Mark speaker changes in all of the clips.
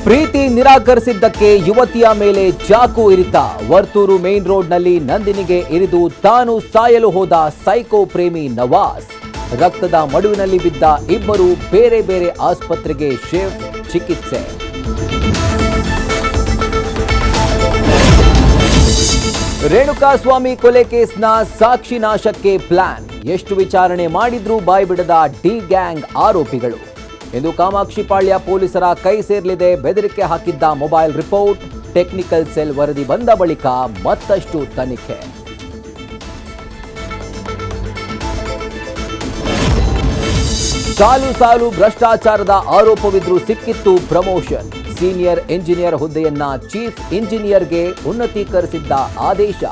Speaker 1: ಪ್ರೀತಿ ನಿರಾಕರಿಸಿದ್ದಕ್ಕೆ ಯುವತಿಯ ಮೇಲೆ ಚಾಕು ಇರಿತ. ವರ್ತೂರು ಮೇನ್ ರೋಡ್ನಲ್ಲಿ ನಂದಿನಿಗೆ ಇರಿದು ತಾನು ಸಾಯಲು ಹೋದ ಸೈಕೋ ಪ್ರೇಮಿ ನವಾಜ್. ರಕ್ತದ ಮಡುವಿನಲ್ಲಿ ಬಿದ್ದ ಇಬ್ಬರು ಬೇರೆ ಬೇರೆ ಆಸ್ಪತ್ರೆಗೆ ಶಿಫ್ಟ್, ಚಿಕಿತ್ಸೆ. ರೇಣುಕಾಸ್ವಾಮಿ ಕೊಲೆ ಕೇಸ್ನ ಸಾಕ್ಷಿ ನಾಶಕ್ಕೆ ಪ್ಲಾನ್. ಎಷ್ಟು ವಿಚಾರಣೆ ಮಾಡಿದ್ರೂ ಬಾಯ್ಬಿಡದ ಡಿ ಗ್ಯಾಂಗ್ ಆರೋಪಿಗಳು. ಇಂದು ಕಾಮಾಕ್ಷಿಪಾಳ್ಯ ಪೊಲೀಸರ ಕೈ ಸೇರಲಿದೆ ಬೆದರಿಕೆ ಹಾಕಿದ್ದ ಮೊಬೈಲ್ ರಿಪೋರ್ಟ್. ಟೆಕ್ನಿಕಲ್ ಸೆಲ್ ವರದಿ ಬಂದ ಬಳಿಕ ಮತ್ತಷ್ಟು ತನಿಖೆ. ಸಾಲು ಭ್ರಷ್ಟಾಚಾರದ ಆರೋಪವಿದ್ರೂ ಸಿಕ್ಕಿತ್ತು ಪ್ರಮೋಷನ್. ಸೀನಿಯರ್ ಇಂಜಿನಿಯರ್ ಹುದ್ದೆಯನ್ನ ಚೀಫ್ ಇಂಜಿನಿಯರ್ಗೆ ಉನ್ನತೀಕರಿಸಿದ್ದ ಆದೇಶ.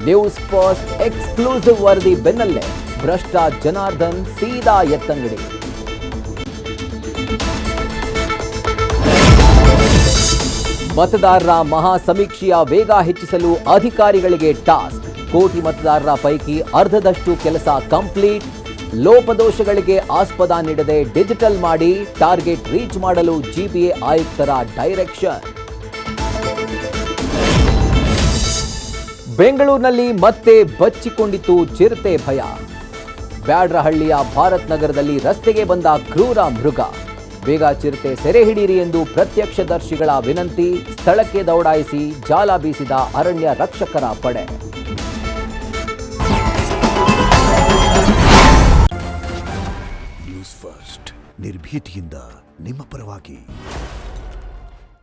Speaker 1: ನ್ಯೂಸ್ ಫಸ್ಟ್ ಎಕ್ಸ್ಕ್ಲೂಸಿವ್ ವರದಿ ಬೆನ್ನಲ್ಲೇ ಭ್ರಷ್ಟ ಜನಾರ್ದನ್ ಸೀದಾ ಎತ್ತಂಗಡಿ. ಮತದಾರರ ಮಹಾ ಸಮೀಕ್ಷೆಯ ವೇಗ ಹೆಚ್ಚಿಸಲು ಅಧಿಕಾರಿಗಳಿಗೆ ಟಾಸ್ಕ್. ಕೋಟಿ ಮತದಾರರ ಪೈಕಿ ಅರ್ಧದಷ್ಟು ಕೆಲಸ ಕಂಪ್ಲೀಟ್. ಲೋಪದೋಷಗಳಿಗೆ ಆಸ್ಪದ ನೀಡದೆ ಡಿಜಿಟಲ್ ಮಾಡಿ ಟಾರ್ಗೆಟ್ ರೀಚ್ ಮಾಡಲು ಜಿಬಿಎ ಆಯುಕ್ತರ ಡೈರೆಕ್ಷನ್. ಬೆಂಗಳೂರಿನಲ್ಲಿ ಮತ್ತೆ ಬಚ್ಚಿಕೊಂಡಿತು ಚಿರತೆ ಭಯ. ಬ್ಯಾಡ್ರಹಳ್ಳಿಯ ಭಾರತ್ ನಗರದಲ್ಲಿ ರಸ್ತೆಗೆ ಬಂದ ಕ್ರೂರ ಮೃಗ. ಬೇಗ ಚಿರತೆ ಸೆರೆ ಹಿಡಿಯಿರಿ ಎಂದು ಪ್ರತ್ಯಕ್ಷದರ್ಶಿಗಳ ವಿನಂತಿ. ಸ್ಥಳಕ್ಕೆ ದೌಡಾಯಿಸಿ ಜಾಲ ಬೀಸಿದ ಅರಣ್ಯ ರಕ್ಷಕರ ಪಡೆ.
Speaker 2: ನ್ಯೂಸ್ ಫಸ್ಟ್ ನಿರ್ಭೀತಿಯಿಂದ ನಿಮ್ಮ ಪರವಾಗಿ.